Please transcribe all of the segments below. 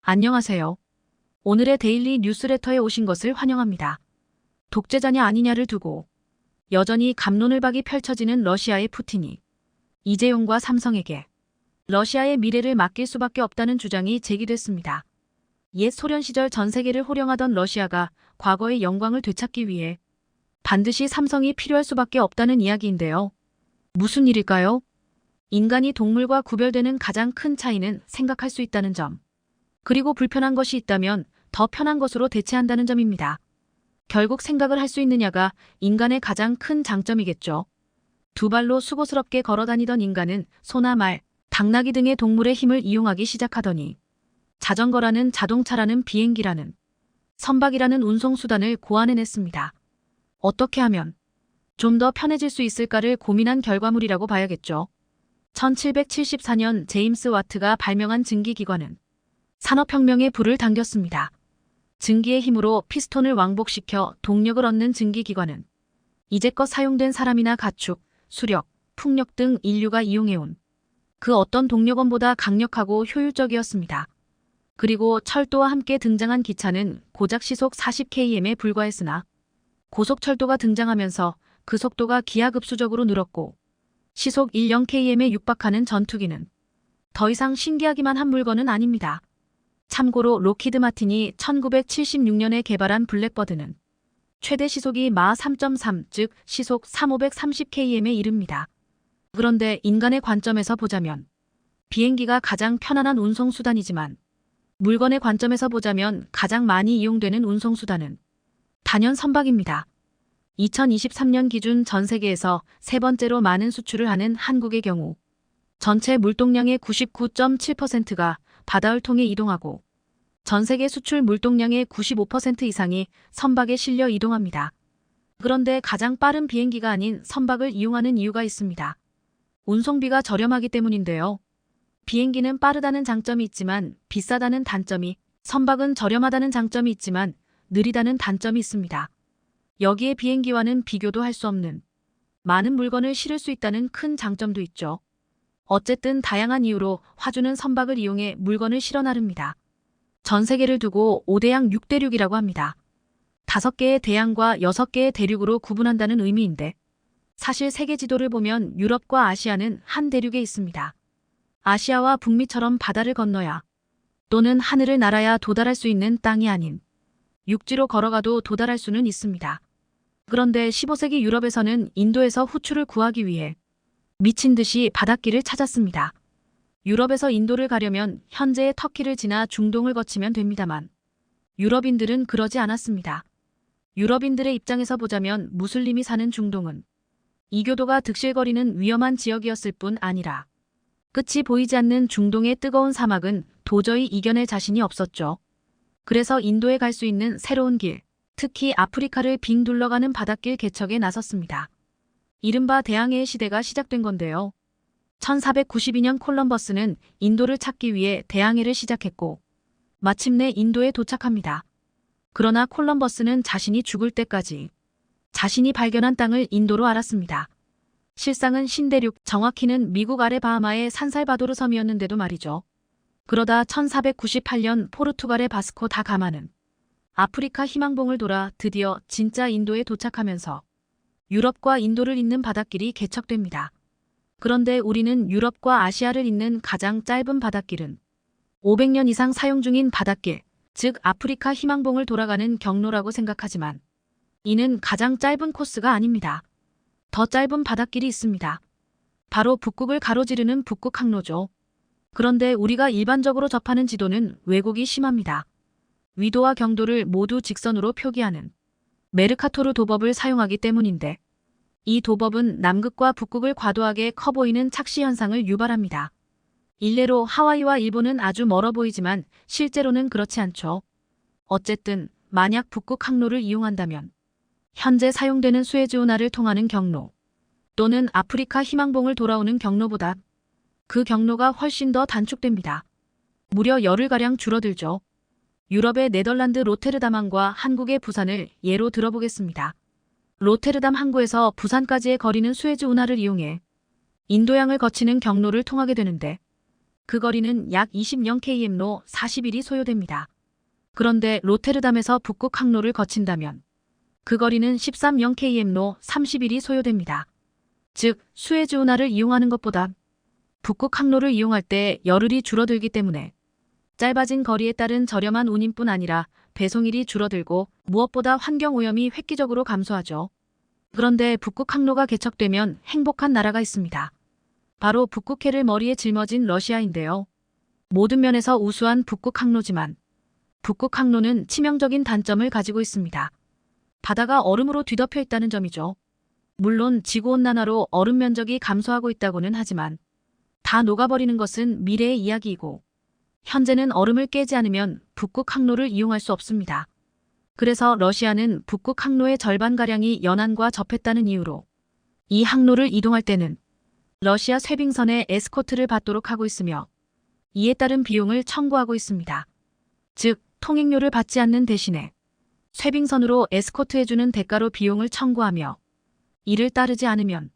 안녕하세요. 오늘의 데일리 뉴스레터에 오신 것을 환영합니다. 독재자냐 아니냐를 두고 여전히 갑론을박이 펼쳐지는 러시아의 푸틴이 이재용과 삼성에게 러시아의 미래를 맡길 수밖에 없다는 주장이 제기됐습니다. 옛 소련 시절 전 세계를 호령하던 러시아가 과거의 영광을 되찾기 위해 반드시 삼성이 필요할 수밖에 없다는 이야기인데요. 무슨 일일까요? 인간이 동물과 구별되는 가장 큰 차이는 생각할 수 있다는 점. 그리고 불편한 것이 있다면 더 편한 것으로 대체한다는 점입니다. 결국 생각을 할 수 있느냐가 인간의 가장 큰 장점이겠죠. 두 발로 수고스럽게 걸어다니던 인간은 소나 말, 당나귀 등의 동물의 힘을 이용하기 시작하더니 자전거라는 자동차라는 비행기라는 선박이라는 운송수단을 고안해냈습니다. 어떻게 하면 좀 더 편해질 수 있을까를 고민한 결과물이라고 봐야겠죠. 1774년 제임스 와트가 발명한 증기기관은 산업혁명에 불을 당겼습니다. 증기의 힘으로 피스톤을 왕복시켜 동력을 얻는 증기기관은 이제껏 사용된 사람이나 가축, 수력, 풍력 등 인류가 이용해온 그 어떤 동력원보다 강력하고 효율적이었습니다. 그리고 철도와 함께 등장한 기차는 고작 시속 40km에 불과했으나 고속철도가 등장하면서 그 속도가 기하급수적으로 늘었고 시속 10km에 육박하는 전투기는 더 이상 신기하기만 한 물건은 아닙니다. 참고로 로키드 마틴이 1976년에 개발한 블랙버드는 최대 시속이 마 3.3, 즉 시속 3530km에 이릅니다. 그런데 인간의 관점에서 보자면 비행기가 가장 편안한 운송수단이지만 물건의 관점에서 보자면 가장 많이 이용되는 운송수단은 단연 선박입니다. 2023년 기준 전 세계에서 세 번째로 많은 수출을 하는 한국의 경우 전체 물동량의 99.7%가 바다를 통해 이동하고 전 세계 수출 물동량의 95% 이상이 선박에 실려 이동합니다. 그런데 가장 빠른 비행기가 아닌 선박을 이용하는 이유가 있습니다. 운송비가 저렴하기 때문인데요. 비행기는 빠르다는 장점이 있지만 비싸다는 단점이, 선박은 저렴하다는 장점이 있지만 느리다는 단점이 있습니다. 여기에 비행기와는 비교도 할 수 없는 많은 물건을 실을 수 있다는 큰 장점도 있죠. 어쨌든 다양한 이유로 화주는 선박을 이용해 물건을 실어 나릅니다. 전 세계를 두고 5대양 6대륙이라고 합니다. 5개의 대양과 6개의 대륙으로 구분한다는 의미인데 사실 세계 지도를 보면 유럽과 아시아는 한 대륙에 있습니다. 아시아와 북미처럼 바다를 건너야 또는 하늘을 날아야 도달할 수 있는 땅이 아닌 육지로 걸어가도 도달할 수는 있습니다. 그런데 15세기 유럽에서는 인도에서 후추를 구하기 위해 미친 듯이 바닷길을 찾았습니다. 유럽에서 인도를 가려면 현재의 터키를 지나 중동을 거치면 됩니다만 유럽인들은 그러지 않았습니다. 유럽인들의 입장에서 보자면 무슬림이 사는 중동은 이교도가 득실거리는 위험한 지역이었을 뿐 아니라 끝이 보이지 않는 중동의 뜨거운 사막은 도저히 이겨낼 자신이 없었죠. 그래서 인도에 갈 수 있는 새로운 길, 특히 아프리카를 빙 둘러가는 바닷길 개척에 나섰습니다. 이른바 대항해의 시대가 시작된 건데요. 1492년 콜럼버스는 인도를 찾기 위해 대항해를 시작했고 마침내 인도에 도착합니다. 그러나 콜럼버스는 자신이 죽을 때까지 자신이 발견한 땅을 인도로 알았습니다. 실상은 신대륙, 정확히는 미국 아래 바하마의 산살바도르 섬이었는데도 말이죠. 그러다 1498년 포르투갈의 바스코 다 가마는 아프리카 희망봉을 돌아 드디어 진짜 인도에 도착하면서 유럽과 인도를 잇는 바닷길이 개척됩니다. 그런데 우리는 유럽과 아시아를 잇는 가장 짧은 바닷길은 500년 이상 사용 중인 바닷길, 즉 아프리카 희망봉을 돌아가는 경로라고 생각하지만 이는 가장 짧은 코스가 아닙니다. 더 짧은 바닷길이 있습니다. 바로 북극을 가로지르는 북극항로죠. 그런데 우리가 일반적으로 접하는 지도는 왜곡이 심합니다. 위도와 경도를 모두 직선으로 표기하는 메르카토르 도법을 사용하기 때문인데 이 도법은 남극과 북극을 과도하게 커 보이는 착시 현상을 유발합니다. 일례로 하와이와 일본은 아주 멀어 보이지만 실제로는 그렇지 않죠. 어쨌든 만약 북극 항로를 이용한다면 현재 사용되는 수에즈 운하를 통하는 경로 또는 아프리카 희망봉을 돌아오는 경로보다 그 경로가 훨씬 더 단축됩니다. 무려 열흘가량 줄어들죠. 유럽의 네덜란드 로테르담항과 한국의 부산을 예로 들어보겠습니다. 로테르담 항구에서 부산까지의 거리는 수에즈 운하를 이용해 인도양을 거치는 경로를 통하게 되는데 그 거리는 약 20km로 40일이 소요됩니다. 그런데 로테르담에서 북극 항로를 거친다면 그 거리는 13km로 30일이 소요됩니다. 즉, 수에즈 운하를 이용하는 것보다 북극 항로를 이용할 때 열흘이 줄어들기 때문에 짧아진 거리에 따른 저렴한 운임뿐 아니라 배송일이 줄어들고 무엇보다 환경오염이 획기적으로 감소하죠. 그런데 북극 항로가 개척되면 행복한 나라가 있습니다. 바로 북극해를 머리에 짊어진 러시아인데요. 모든 면에서 우수한 북극 항로지만 북극 항로는 치명적인 단점을 가지고 있습니다. 바다가 얼음으로 뒤덮여 있다는 점이죠. 물론 지구온난화로 얼음 면적이 감소하고 있다고는 하지만 다 녹아버리는 것은 미래의 이야기이고 현재는 얼음을 깨지 않으면 북극 항로를 이용할 수 없습니다. 그래서 러시아는 북극 항로의 절반가량이 연안과 접했다는 이유로 이 항로를 이동할 때는 러시아 쇄빙선의 에스코트를 받도록 하고 있으며 이에 따른 비용을 청구하고 있습니다. 즉, 통행료를 받지 않는 대신에 쇄빙선으로 에스코트해주는 대가로 비용을 청구하며 이를 따르지 않으면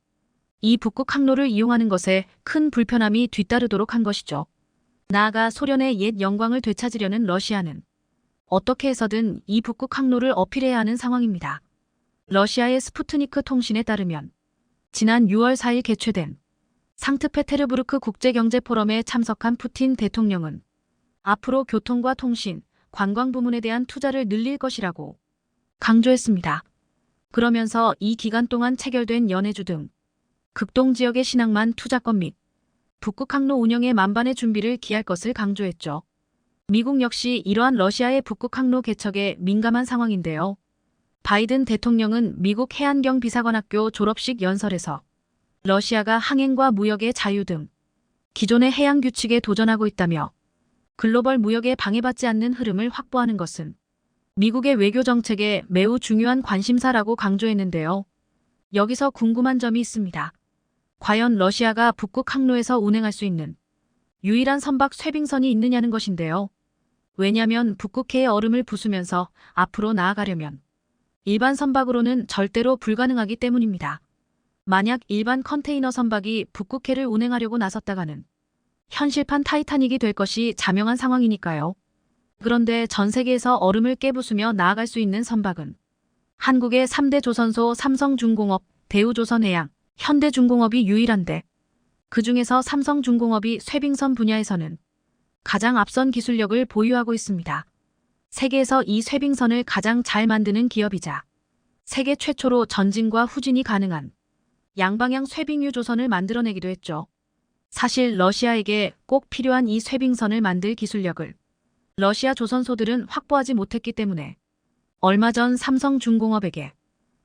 이 북극 항로를 이용하는 것에 큰 불편함이 뒤따르도록 한 것이죠. 나아가 소련의 옛 영광을 되찾으려는 러시아는 어떻게 해서든 이 북극 항로를 어필해야 하는 상황입니다. 러시아의 스푸트니크 통신에 따르면 지난 6월 4일 개최된 상트페테르부르크 국제경제 포럼에 참석한 푸틴 대통령은 앞으로 교통과 통신, 관광 부문에 대한 투자를 늘릴 것이라고 강조했습니다. 그러면서 이 기간 동안 체결된 연해주 등 극동 지역의 신항만 투자권 및 북극 항로 운영의 만반의 준비를 기할 것을 강조했죠. 미국 역시 이러한 러시아의 북극 항로 개척에 민감한 상황인데요. 바이든 대통령은 미국 해안경 비사관학교 졸업식 연설에서 러시아가 항행과 무역의 자유 등 기존의 해양 규칙에 도전하고 있다며 글로벌 무역에 방해받지 않는 흐름을 확보하는 것은 미국의 외교 정책에 매우 중요한 관심사라고 강조했는데요. 여기서 궁금한 점이 있습니다. 과연 러시아가 북극 항로에서 운행할 수 있는 유일한 선박 쇄빙선이 있느냐는 것인데요. 왜냐하면 북극해의 얼음을 부수면서 앞으로 나아가려면 일반 선박으로는 절대로 불가능하기 때문입니다. 만약 일반 컨테이너 선박이 북극해를 운행하려고 나섰다가는 현실판 타이타닉이 될 것이 자명한 상황이니까요. 그런데 전 세계에서 얼음을 깨부수며 나아갈 수 있는 선박은 한국의 3대 조선소 삼성중공업, 대우조선해양, 현대중공업이 유일한데 그 중에서 삼성중공업이 쇄빙선 분야에서는 가장 앞선 기술력을 보유하고 있습니다. 세계에서 이 쇄빙선을 가장 잘 만드는 기업이자 세계 최초로 전진과 후진이 가능한 양방향 쇄빙유 조선을 만들어내기도 했죠. 사실 러시아에게 꼭 필요한 이 쇄빙선을 만들 기술력을 러시아 조선소들은 확보하지 못했기 때문에 얼마 전 삼성중공업에게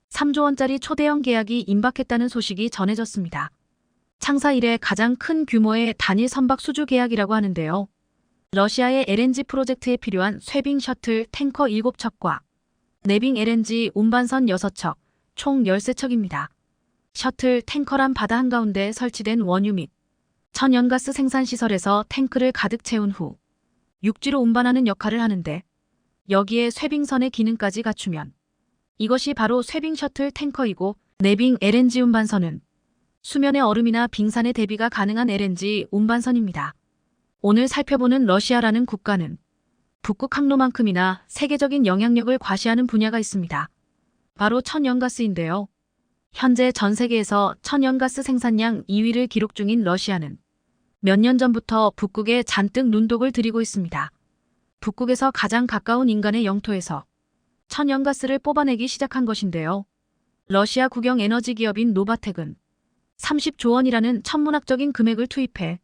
3조 원짜리 초대형 계약이 임박했다는 소식이 전해졌습니다. 창사 이래 가장 큰 규모의 단일 선박 수주 계약이라고 하는데요. 러시아의 LNG 프로젝트에 필요한 쇄빙 셔틀 탱커 7척과 내빙 LNG 운반선 6척, 총 13척입니다. 셔틀 탱커란 바다 한가운데 설치된 원유 및 천연가스 생산시설에서 탱크를 가득 채운 후 육지로 운반하는 역할을 하는데 여기에 쇄빙선의 기능까지 갖추면 이것이 바로 쇄빙 셔틀 탱커이고 내빙 LNG 운반선은 수면의 얼음이나 빙산의 대비가 가능한 LNG 운반선입니다. 오늘 살펴보는 러시아라는 국가는 북극 항로만큼이나 세계적인 영향력을 과시하는 분야가 있습니다. 바로 천연가스인데요. 현재 전 세계에서 천연가스 생산량 2위를 기록 중인 러시아는 몇 년 전부터 북극에 잔뜩 눈독을 들이고 있습니다. 북극에서 가장 가까운 인간의 영토에서 천연가스를 뽑아내기 시작한 것인데요. 러시아 국영 에너지 기업인 노바텍은 30조 원이라는 천문학적인 금액을 투입해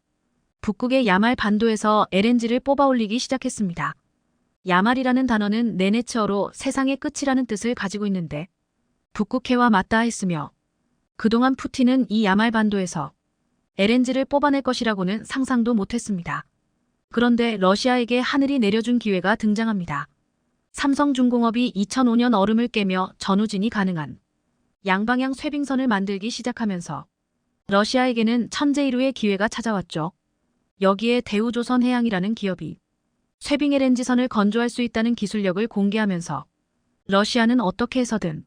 북극의 야말 반도에서 LNG를 뽑아 올리기 시작했습니다. 야말이라는 단어는 네네츠어로 세상의 끝이라는 뜻을 가지고 있는데 북극해와 맞닿아있으며 그동안 푸틴은 이 야말 반도에서 LNG를 뽑아낼 것이라고는 상상도 못했습니다. 그런데 러시아에게 하늘이 내려준 기회가 등장합니다. 삼성중공업이 2005년 얼음을 깨며 전후진이 가능한 양방향 쇄빙선을 만들기 시작하면서 러시아에게는 천재일우의 기회가 찾아왔죠. 여기에 대우조선해양이라는 기업이 쇄빙 LNG선을 건조할 수 있다는 기술력을 공개하면서 러시아는 어떻게 해서든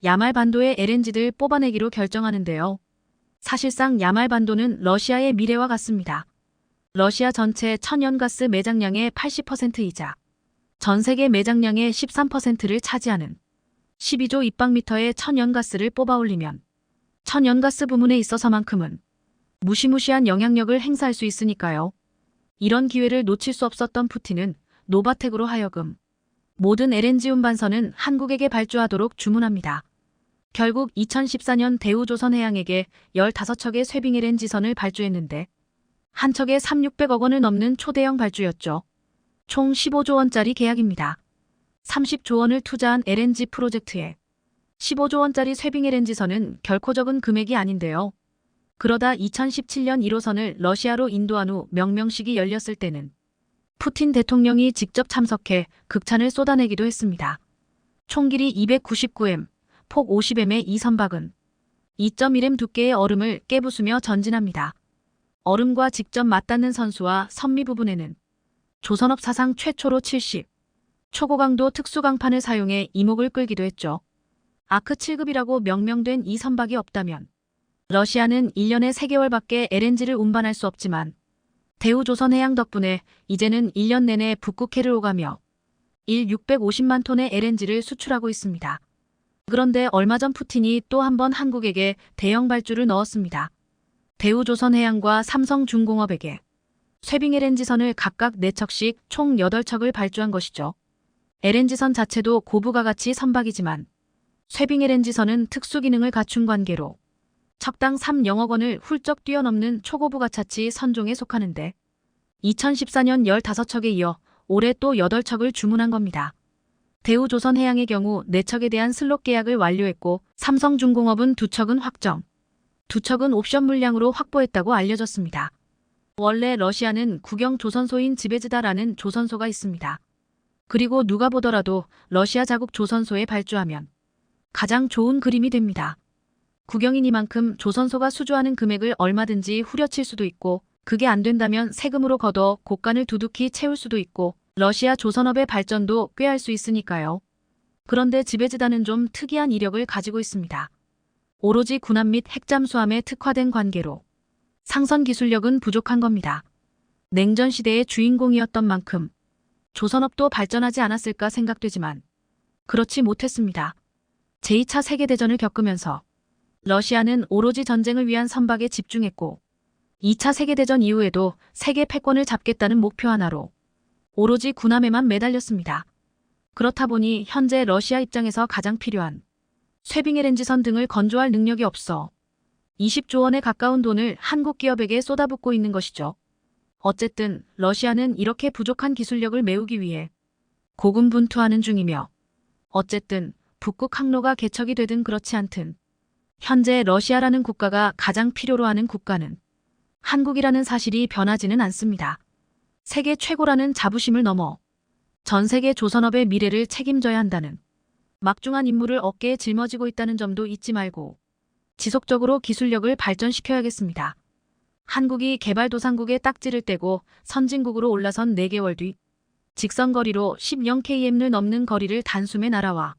야말 반도의 LNG를 뽑아내기로 결정하는데요. 사실상 야말 반도는 러시아의 미래와 같습니다. 러시아 전체 천연가스 매장량의 80%이자 전 세계 매장량의 13%를 차지하는 12조 입방미터의 천연가스를 뽑아올리면 천연가스 부문에 있어서만큼은 무시무시한 영향력을 행사할 수 있으니까요. 이런 기회를 놓칠 수 없었던 푸틴은 노바텍으로 하여금 모든 LNG 운반선은 한국에게 발주하도록 주문합니다. 결국 2014년 대우조선해양에게 15척의 쇠빙 LNG선을 발주했는데 한 척에 3,600억 원을 넘는 초대형 발주였죠. 총 15조 원짜리 계약입니다. 30조 원을 투자한 LNG 프로젝트에 15조 원짜리 쇠빙 LNG선은 결코 적은 금액이 아닌데요. 그러다 2017년 1호선을 러시아로 인도한 후 명명식이 열렸을 때는 푸틴 대통령이 직접 참석해 극찬을 쏟아내기도 했습니다. 총 길이 299m, 폭 50m의 이 선박은 2.1m 두께의 얼음을 깨부수며 전진합니다. 얼음과 직접 맞닿는 선수와 선미 부분에는 조선업 사상 최초로 70 초고강도 특수강판을 사용해 이목을 끌기도 했죠. 아크 7급이라고 명명된 이 선박이 없다면 러시아는 1년에 3개월밖에 LNG를 운반할 수 없지만 대우조선해양 덕분에 이제는 1년 내내 북극해를 오가며 650만 톤의 LNG를 수출하고 있습니다. 그런데 얼마 전 푸틴이 또 한 번 한국에게 대형 발주를 넣었습니다. 대우조선해양과 삼성중공업에게 쇠빙 LNG선을 각각 4척씩 총 8척을 발주한 것이죠. LNG선 자체도 고부가 가치 선박이지만 쇠빙 LNG선은 특수기능을 갖춘 관계로 척당 3,000억 원을 훌쩍 뛰어넘는 초고부가 차치 선종에 속하는데 2014년 15척에 이어 올해 또 8척을 주문한 겁니다. 대우조선해양의 경우 4척에 대한 슬롯 계약을 완료했고 삼성중공업은 2척은 확정, 2척은 옵션 물량으로 확보했다고 알려졌습니다. 원래 러시아는 국영 조선소인 지베즈다라는 조선소가 있습니다. 그리고 누가 보더라도 러시아 자국 조선소에 발주하면 가장 좋은 그림이 됩니다. 국영이니만큼 조선소가 수주하는 금액을 얼마든지 후려칠 수도 있고 그게 안 된다면 세금으로 걷어 곳간을 두둑히 채울 수도 있고 러시아 조선업의 발전도 꾀할 수 있으니까요. 그런데 지베즈다는 좀 특이한 이력을 가지고 있습니다. 오로지 군함 및 핵잠수함에 특화된 관계로 상선 기술력은 부족한 겁니다. 냉전 시대의 주인공이었던 만큼 조선업도 발전하지 않았을까 생각되지만 그렇지 못했습니다. 제2차 세계대전을 겪으면서 러시아는 오로지 전쟁을 위한 선박에 집중했고 2차 세계대전 이후에도 세계 패권을 잡겠다는 목표 하나로 오로지 군함에만 매달렸습니다. 그렇다 보니 현재 러시아 입장에서 가장 필요한 쇠빙 LNG선 등을 건조할 능력이 없어 20조 원에 가까운 돈을 한국 기업에게 쏟아붓고 있는 것이죠. 어쨌든 러시아는 이렇게 부족한 기술력을 메우기 위해 고군분투하는 중이며 어쨌든 북극 항로가 개척이 되든 그렇지 않든 현재 러시아라는 국가가 가장 필요로 하는 국가는 한국이라는 사실이 변하지는 않습니다. 세계 최고라는 자부심을 넘어 전 세계 조선업의 미래를 책임져야 한다는 막중한 임무를 어깨에 짊어지고 있다는 점도 잊지 말고 지속적으로 기술력을 발전시켜야겠습니다. 한국이 개발도상국의 딱지를 떼고 선진국으로 올라선 4개월 뒤 직선거리로 10km를 넘는 거리를 단숨에 날아와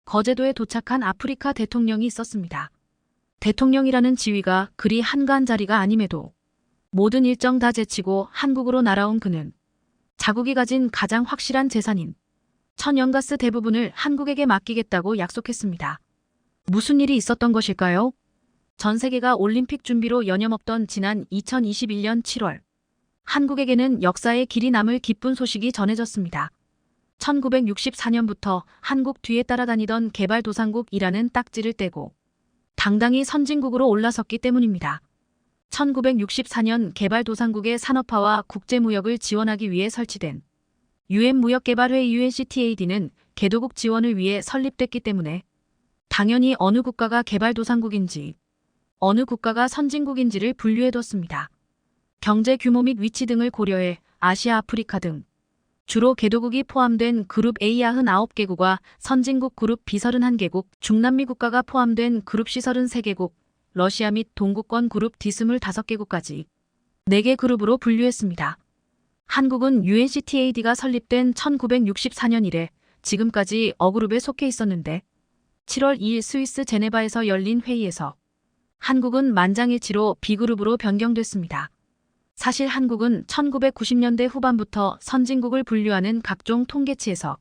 거제도에 도착한 아프리카 대통령이 있었습니다. 대통령이라는 지위가 그리 한가한 자리가 아님에도 모든 일정 다 제치고 한국으로 날아온 그는 자국이 가진 가장 확실한 재산인 천연가스 대부분을 한국에게 맡기겠다고 약속했습니다. 무슨 일이 있었던 것일까요? 전 세계가 올림픽 준비로 여념없던 지난 2021년 7월 한국에게는 역사의 길이 남을 기쁜 소식이 전해졌습니다. 1964년부터 한국 뒤에 따라다니던 개발도상국이라는 딱지를 떼고 당당히 선진국으로 올라섰기 때문입니다. 1964년 개발도상국의 산업화와 국제무역을 지원하기 위해 설치된 유엔무역개발회의 UNCTAD는 개도국 지원을 위해 설립됐기 때문에 당연히 어느 국가가 개발도상국인지 어느 국가가 선진국인지를 분류해뒀습니다. 경제 규모 및 위치 등을 고려해 아시아, 아프리카 등 주로 개도국이 포함된 그룹 A 99개국과 선진국 그룹 B 31개국, 중남미 국가가 포함된 그룹 C 33개국, 러시아 및 동구권 그룹 D 25개국까지 4개 그룹으로 분류했습니다. 한국은 UNCTAD가 설립된 1964년 이래 지금까지 어그룹에 속해 있었는데 7월 2일 스위스 제네바에서 열린 회의에서 한국은 만장일치로 B그룹으로 변경됐습니다. 사실 한국은 1990년대 후반부터 선진국을 분류하는 각종 통계치에서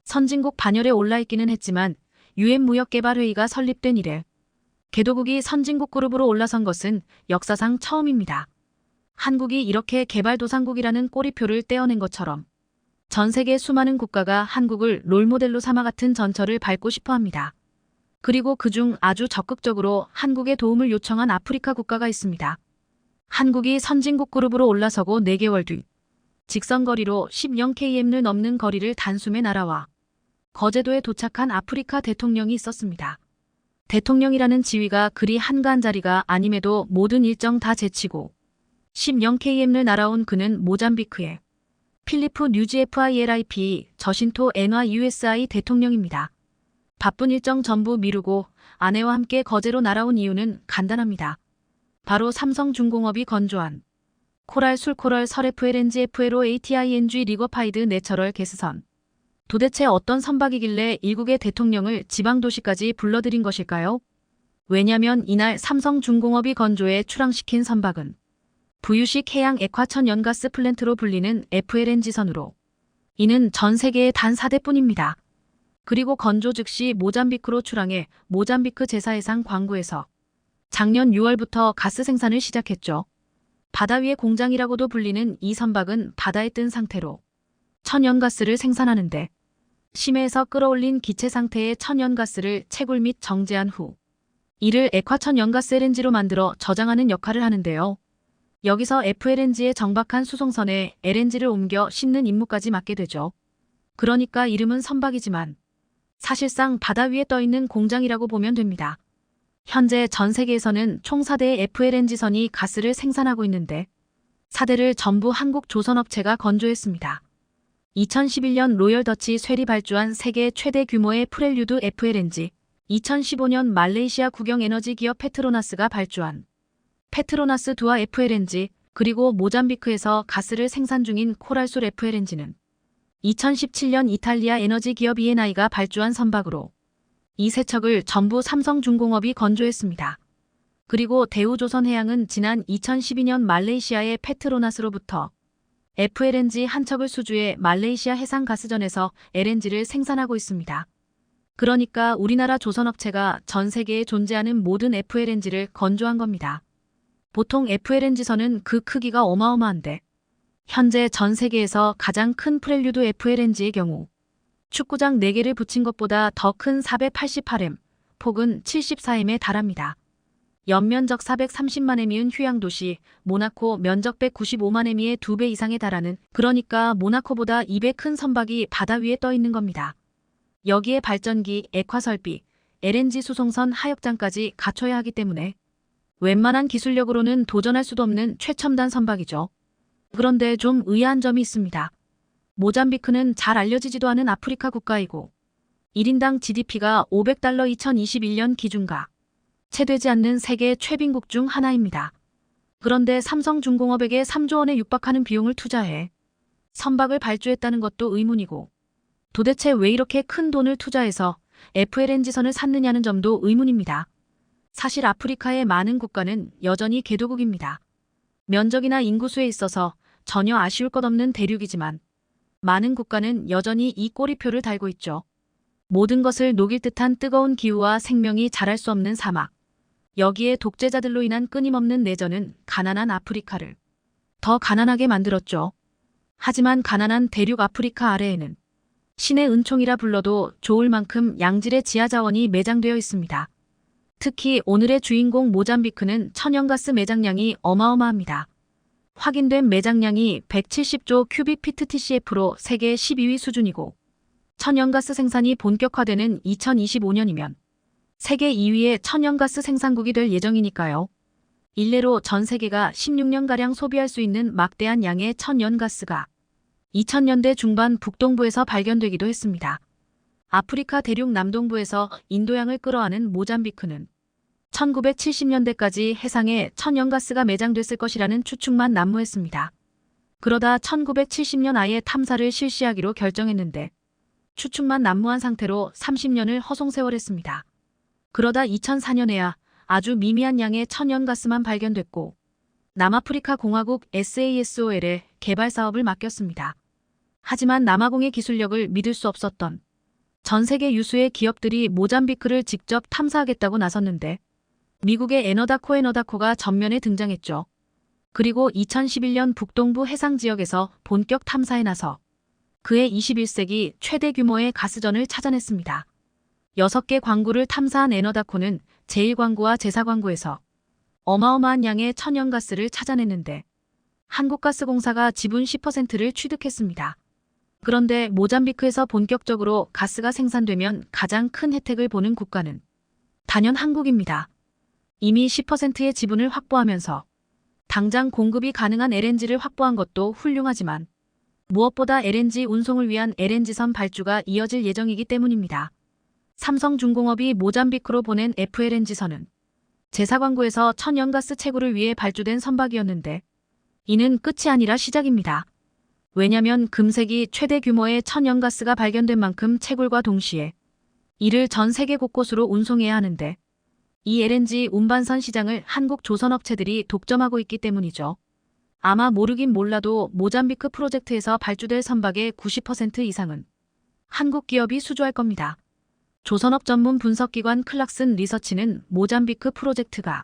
선진국 반열에 올라있기는 했지만 유엔 무역개발회의가 설립된 이래 개도국이 선진국 그룹으로 올라선 것은 역사상 처음입니다. 한국이 이렇게 개발도상국이라는 꼬리표를 떼어낸 것처럼 전 세계 수많은 국가가 한국을 롤모델로 삼아 같은 전철을 밟고 싶어 합니다. 그리고 그중 아주 적극적으로 한국에 도움을 요청한 아프리카 국가가 있습니다. 한국이 선진국 그룹으로 올라서고 4개월 뒤 직선거리로 10km를 넘는 거리를 단숨에 날아와 거제도에 도착한 아프리카 대통령이 있었습니다. 대통령이라는 지위가 그리 한가한 자리가 아님에도 모든 일정 다 제치고 10km를 날아온 그는 모잠비크의 필리프 뉴지 FILIP 저신토 엔화 USI 대통령입니다. 바쁜 일정 전부 미루고 아내와 함께 거제로 날아온 이유는 간단합니다. 바로 삼성중공업이 건조한 코랄 술코럴 설FLNG FLO ATING 리거파이드 내처럴 게스선. 도대체 어떤 선박이길래 일국의 대통령을 지방도시까지 불러들인 것일까요? 왜냐면 이날 삼성중공업이 건조에 출항시킨 선박은 부유식 해양 액화천 연가스 플랜트로 불리는 FLNG선으로 이는 전 세계에 단 4대뿐입니다. 그리고 건조 즉시 모잠비크로 출항해 모잠비크 제사해상 광구에서 작년 6월부터 가스 생산을 시작했죠. 바다 위의 공장이라고도 불리는 이 선박은 바다에 뜬 상태로 천연가스를 생산하는데 심해에서 끌어올린 기체 상태의 천연가스를 채굴 및 정제한 후 이를 액화천 연가스 LNG로 만들어 저장하는 역할을 하는데요. 여기서 FLNG의 정박한 수송선에 LNG를 옮겨 싣는 임무까지 맡게 되죠. 그러니까 이름은 선박이지만 사실상 바다 위에 떠있는 공장이라고 보면 됩니다. 현재 전 세계에서는 총 4대의 FLNG선이 가스를 생산하고 있는데 4대를 전부 한국 조선업체가 건조했습니다. 2011년 로열 더치 쉘이 발주한 세계 최대 규모의 프렐류드 FLNG, 2015년 말레이시아 국영 에너지 기업 페트로나스가 발주한 페트로나스 두아 FLNG, 그리고 모잠비크에서 가스를 생산 중인 코랄술 FLNG는 2017년 이탈리아 에너지 기업 ENI가 발주한 선박으로 이 세 척을 전부 삼성중공업이 건조했습니다. 그리고 대우조선해양은 지난 2012년 말레이시아의 페트로나스로부터 FLNG 한 척을 수주해 말레이시아 해상가스전에서 LNG를 생산하고 있습니다. 그러니까 우리나라 조선업체가 전 세계에 존재하는 모든 FLNG를 건조한 겁니다. 보통 FLNG선은 그 크기가 어마어마한데 현재 전 세계에서 가장 큰 프렐류드 FLNG의 경우 축구장 4개를 붙인 것보다 더 큰 488m, 폭은 74m에 달합니다. 연면적 430만m이은 휴양도시 모나코 면적 195만m의 2배 이상에 달하는, 그러니까 모나코보다 2배 큰 선박이 바다 위에 떠 있는 겁니다. 여기에 발전기, 액화설비, LNG 수송선 하역장까지 갖춰야 하기 때문에 웬만한 기술력으로는 도전할 수도 없는 최첨단 선박이죠. 그런데 좀 의아한 점이 있습니다. 모잠비크는 잘 알려지지도 않은 아프리카 국가이고 1인당 GDP가 $500 2021년 기준가 채 되지 않는 세계 최빈국 중 하나입니다. 그런데 삼성중공업에게 3조 원에 육박하는 비용을 투자해 선박을 발주했다는 것도 의문이고 도대체 왜 이렇게 큰 돈을 투자해서 FLNG선을 샀느냐는 점도 의문입니다. 사실 아프리카의 많은 국가는 여전히 개도국입니다. 면적이나 인구수에 있어서 전혀 아쉬울 것 없는 대륙이지만 많은 국가는 여전히 이 꼬리표를 달고 있죠. 모든 것을 녹일 듯한 뜨거운 기후와 생명이 자랄 수 없는 사막. 여기에 독재자들로 인한 끊임없는 내전은 가난한 아프리카를 더 가난하게 만들었죠. 하지만 가난한 대륙 아프리카 아래에는 신의 은총이라 불러도 좋을 만큼 양질의 지하자원이 매장되어 있습니다. 특히 오늘의 주인공 모잠비크는 천연가스 매장량이 어마어마합니다. 확인된 매장량이 170조 큐빅피트 TCF로 세계 12위 수준이고 천연가스 생산이 본격화되는 2025년이면 세계 2위의 천연가스 생산국이 될 예정이니까요. 일례로 전 세계가 16년가량 소비할 수 있는 막대한 양의 천연가스가 2000년대 중반 북동부에서 발견되기도 했습니다. 아프리카 대륙 남동부에서 인도양을 끌어안은 모잠비크는 1970년대까지 해상에 천연가스가 매장됐을 것이라는 추측만 난무했습니다. 그러다 1970년 아예 탐사를 실시하기로 결정했는데 추측만 난무한 상태로 30년을 허송세월했습니다. 그러다 2004년에야 아주 미미한 양의 천연가스만 발견됐고 남아프리카 공화국 SASOL에 개발 사업을 맡겼습니다. 하지만 남아공의 기술력을 믿을 수 없었던 전 세계 유수의 기업들이 모잠비크를 직접 탐사하겠다고 나섰는데 미국의 에너다코가 전면에 등장했죠. 그리고 2011년 북동부 해상 지역에서 본격 탐사에 나서 그해 21세기 최대 규모의 가스전을 찾아냈습니다. 6개 광구를 탐사한 에너다코는 제1광구와 제4광구에서 어마어마한 양의 천연가스를 찾아냈는데 한국가스공사가 지분 10%를 취득했습니다. 그런데 모잠비크에서 본격적으로 가스가 생산되면 가장 큰 혜택을 보는 국가는 단연 한국입니다. 이미 10%의 지분을 확보하면서 당장 공급이 가능한 LNG를 확보한 것도 훌륭하지만 무엇보다 LNG 운송을 위한 LNG선 발주가 이어질 예정이기 때문입니다. 삼성중공업이 모잠비크로 보낸 FLNG선은 제4광구에서 천연가스 채굴을 위해 발주된 선박이었는데 이는 끝이 아니라 시작입니다. 왜냐면 금세기 최대 규모의 천연가스가 발견된 만큼 채굴과 동시에 이를 전 세계 곳곳으로 운송해야 하는데 이 LNG 운반선 시장을 한국 조선업체들이 독점하고 있기 때문이죠. 아마 모르긴 몰라도 모잠비크 프로젝트에서 발주될 선박의 90% 이상은 한국 기업이 수주할 겁니다. 조선업 전문 분석기관 클락슨 리서치는 모잠비크 프로젝트가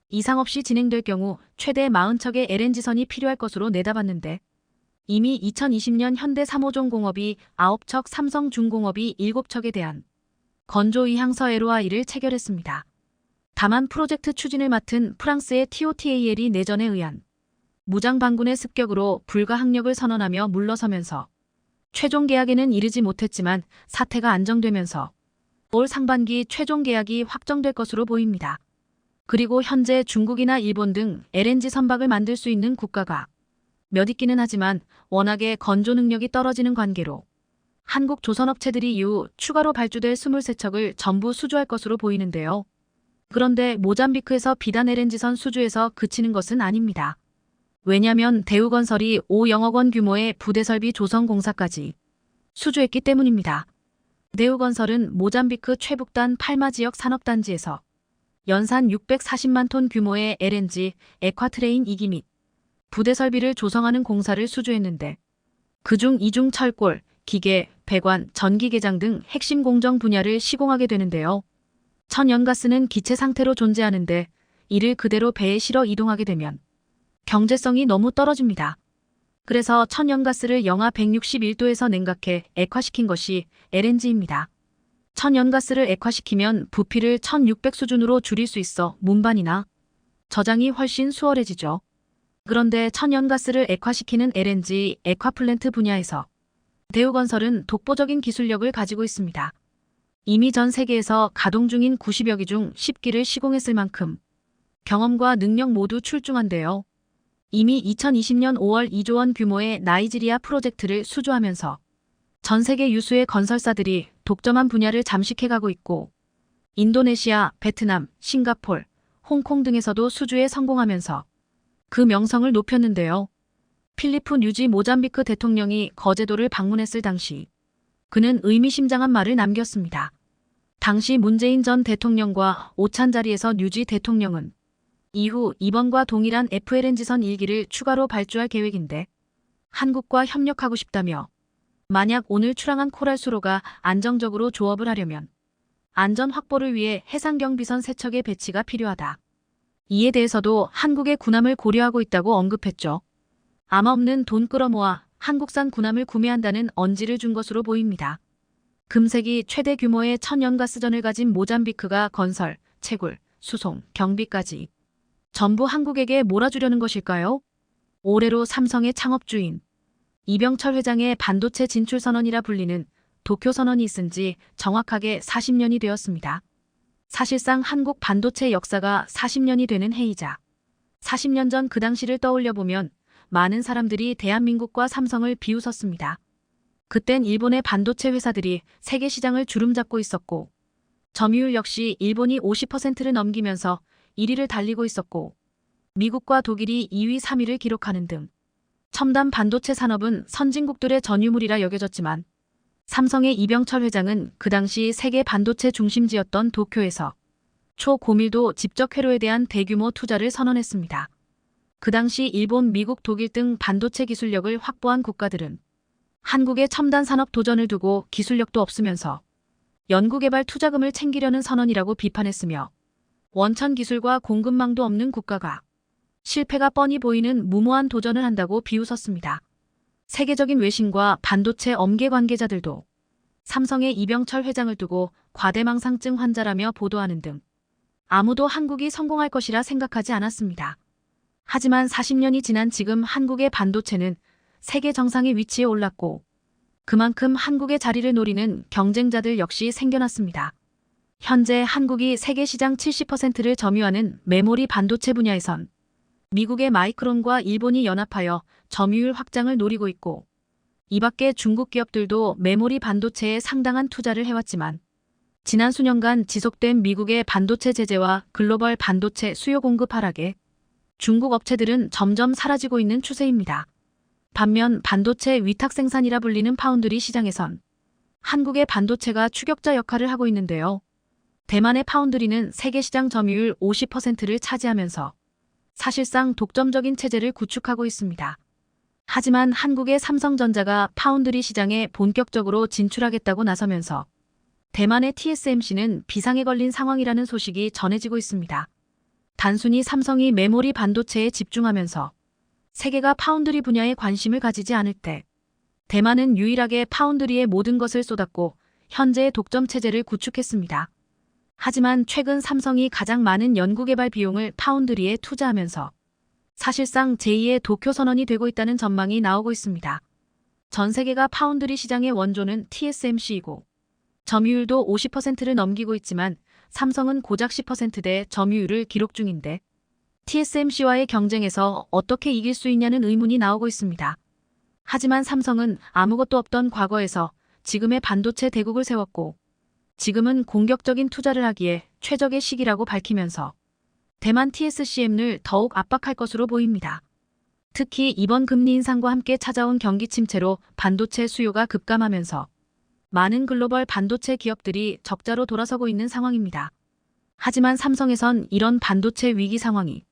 이상 없이 진행될 경우 최대 40척의 LNG선이 필요할 것으로 내다봤는데 이미 2020년 현대 3호종 공업이 9척, 삼성중공업이 7척에 대한 건조 이항서 LOI를 체결했습니다. 다만 프로젝트 추진을 맡은 프랑스의 TOTAL이 내전에 의한 무장 반군의 습격으로 불가항력을 선언하며 물러서면서 최종 계약에는 이르지 못했지만 사태가 안정되면서 올 상반기 최종 계약이 확정될 것으로 보입니다. 그리고 현재 중국이나 일본 등 LNG 선박을 만들 수 있는 국가가 몇 있기는 하지만 워낙에 건조 능력이 떨어지는 관계로 한국 조선업체들이 이후 추가로 발주될 23척을 전부 수주할 것으로 보이는데요. 그런데 모잠비크에서 비단 LNG선 수주에서 그치는 것은 아닙니다. 왜냐면 대우건설이 5억억 원 규모의 부대설비 조성공사까지 수주했기 때문입니다. 대우건설은 모잠비크 최북단 팔마 지역 산업단지에서 연산 640만 톤 규모의 LNG 에콰트레인 2기 및 부대 설비를 조성하는 공사를 수주했는데 그중 이중 철골, 기계, 배관, 전기 개장 등 핵심 공정 분야를 시공하게 되는데요. 천연가스는 기체 상태로 존재하는데 이를 그대로 배에 실어 이동하게 되면 경제성이 너무 떨어집니다. 그래서 천연가스를 영하 161도에서 냉각해 액화시킨 것이 LNG입니다. 천연가스를 액화시키면 부피를 1600 수준으로 줄일 수 있어 문반이나 저장이 훨씬 수월해지죠. 그런데 천연가스를 액화시키는 LNG 액화플랜트 분야에서 대우건설은 독보적인 기술력을 가지고 있습니다. 이미 전 세계에서 가동 중인 90여 기 중 10기를 시공했을 만큼 경험과 능력 모두 출중한데요. 이미 2020년 5월 2조 원 규모의 나이지리아 프로젝트를 수주하면서 전 세계 유수의 건설사들이 독점한 분야를 잠식해가고 있고 인도네시아, 베트남, 싱가폴, 홍콩 등에서도 수주에 성공하면서 그 명성을 높였는데요. 필리프 뉴지 모잠비크 대통령이 거제도를 방문했을 당시 그는 의미심장한 말을 남겼습니다. 당시 문재인 전 대통령과 오찬 자리에서 뉴지 대통령은 이후 이번과 동일한 FLNG선 1기를 추가로 발주할 계획인데 한국과 협력하고 싶다며 만약 오늘 출항한 코랄수로가 안정적으로 조업을 하려면 안전 확보를 위해 해상경비선 3척의 배치가 필요하다. 이에 대해서도 한국의 군함을 고려하고 있다고 언급했죠. 아마 없는 돈 끌어모아 한국산 군함을 구매한다는 언지를 준 것으로 보입니다. 금세기 최대 규모의 천연가스전을 가진 모잠비크가 건설, 채굴, 수송, 경비까지 전부 한국에게 몰아주려는 것일까요? 올해로 삼성의 창업주인 이병철 회장의 반도체 진출 선언이라 불리는 도쿄 선언이 있은 지 정확하게 40년이 되었습니다. 사실상 한국 반도체 역사가 40년이 되는 해이자 40년 전 그 당시를 떠올려 보면 많은 사람들이 대한민국과 삼성을 비웃었습니다. 그땐 일본의 반도체 회사들이 세계 시장을 주름잡고 있었고 점유율 역시 일본이 50%를 넘기면서 1위를 달리고 있었고 미국과 독일이 2위, 3위를 기록하는 등 첨단 반도체 산업은 선진국들의 전유물이라 여겨졌지만 삼성의 이병철 회장은 그 당시 세계 반도체 중심지였던 도쿄에서 초고밀도 집적 회로에 대한 대규모 투자를 선언했습니다. 그 당시 일본, 미국, 독일 등 반도체 기술력을 확보한 국가들은 한국의 첨단 산업 도전을 두고 기술력도 없으면서 연구개발 투자금을 챙기려는 선언이라고 비판했으며 원천 기술과 공급망도 없는 국가가 실패가 뻔히 보이는 무모한 도전을 한다고 비웃었습니다. 세계적인 외신과 반도체 업계 관계자들도 삼성의 이병철 회장을 두고 과대망상증 환자라며 보도하는 등 아무도 한국이 성공할 것이라 생각하지 않았습니다. 하지만 40년이 지난 지금 한국의 반도체는 세계 정상의 위치에 올랐고 그만큼 한국의 자리를 노리는 경쟁자들 역시 생겨났습니다. 현재 한국이 세계 시장 70%를 점유하는 메모리 반도체 분야에선 미국의 마이크론과 일본이 연합하여 점유율 확장을 노리고 있고 이 밖에 중국 기업들도 메모리 반도체에 상당한 투자를 해왔지만 지난 수년간 지속된 미국의 반도체 제재와 글로벌 반도체 수요 공급 하락에 중국 업체들은 점점 사라지고 있는 추세입니다. 반면 반도체 위탁 생산이라 불리는 파운드리 시장에선 한국의 반도체가 추격자 역할을 하고 있는데요. 대만의 파운드리는 세계 시장 점유율 50%를 차지하면서 사실상 독점적인 체제를 구축하고 있습니다. 하지만 한국의 삼성전자가 파운드리 시장에 본격적으로 진출하겠다고 나서면서 대만의 TSMC는 비상에 걸린 상황이라는 소식이 전해지고 있습니다. 단순히 삼성이 메모리 반도체에 집중하면서 세계가 파운드리 분야에 관심을 가지지 않을 때 대만은 유일하게 파운드리에 모든 것을 쏟았고 현재의 독점 체제를 구축했습니다. 하지만 최근 삼성이 가장 많은 연구개발 비용을 파운드리에 투자하면서 사실상 제2의 도쿄 선언이 되고 있다는 전망이 나오고 있습니다. 전 세계가 파운드리 시장의 원조는 TSMC이고 점유율도 50%를 넘기고 있지만 삼성은 고작 10%대 점유율을 기록 중인데 TSMC와의 경쟁에서 어떻게 이길 수 있냐는 의문이 나오고 있습니다. 하지만 삼성은 아무것도 없던 과거에서 지금의 반도체 대국을 세웠고 지금은 공격적인 투자를 하기에 최적의 시기라고 밝히면서 대만 TSCM을 더욱 압박할 것으로 보입니다. 특히 이번 금리 인상과 함께 찾아온 경기 침체로 반도체 수요가 급감하면서 많은 글로벌 반도체 기업들이 적자로 돌아서고 있는 상황입니다. 하지만 삼성에선 이런 반도체 위기 상황이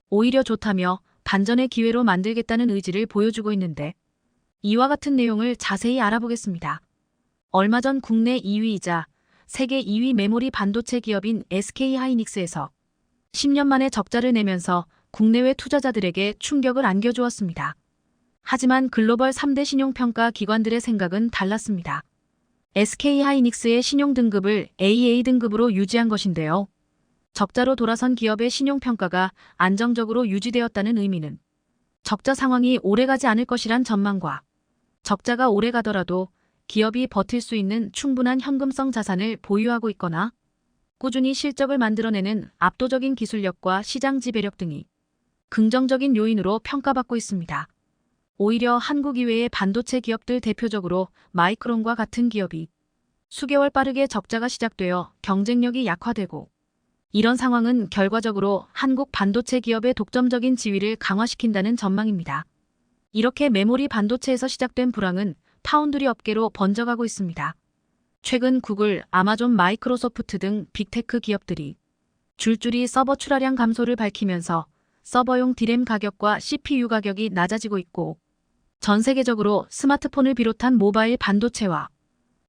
오히려 좋다며 반전의 기회로 만들겠다는 의지를 보여주고 있는데 이와 같은 내용을 자세히 알아보겠습니다. 얼마 전 국내 2위이자 세계 2위 메모리 반도체 기업인 SK하이닉스에서 10년 만에 적자를 내면서 국내외 투자자들에게 충격을 안겨주었습니다. 하지만 글로벌 3대 신용평가 기관들의 생각은 달랐습니다. SK하이닉스의 신용등급을 AA 등급으로 유지한 것인데요. 적자로 돌아선 기업의 신용평가가 안정적으로 유지되었다는 의미는 적자 상황이 오래가지 않을 것이란 전망과 적자가 오래가더라도 기업이 버틸 수 있는 충분한 현금성 자산을 보유하고 있거나 꾸준히 실적을 만들어내는 압도적인 기술력과 시장 지배력 등이 긍정적인 요인으로 평가받고 있습니다. 오히려 한국 이외의 반도체 기업들 대표적으로 마이크론과 같은 기업이 수개월 빠르게 적자가 시작되어 경쟁력이 약화되고 이런 상황은 결과적으로 한국 반도체 기업의 독점적인 지위를 강화시킨다는 전망입니다. 이렇게 메모리 반도체에서 시작된 불황은 파운드리 업계로 번져가고 있습니다. 최근 구글, 아마존, 마이크로소프트 등 빅테크 기업들이 줄줄이 서버 출하량 감소를 밝히면서 서버용 디램 가격과 CPU 가격이 낮아지고 있고 전 세계적으로 스마트폰을 비롯한 모바일 반도체와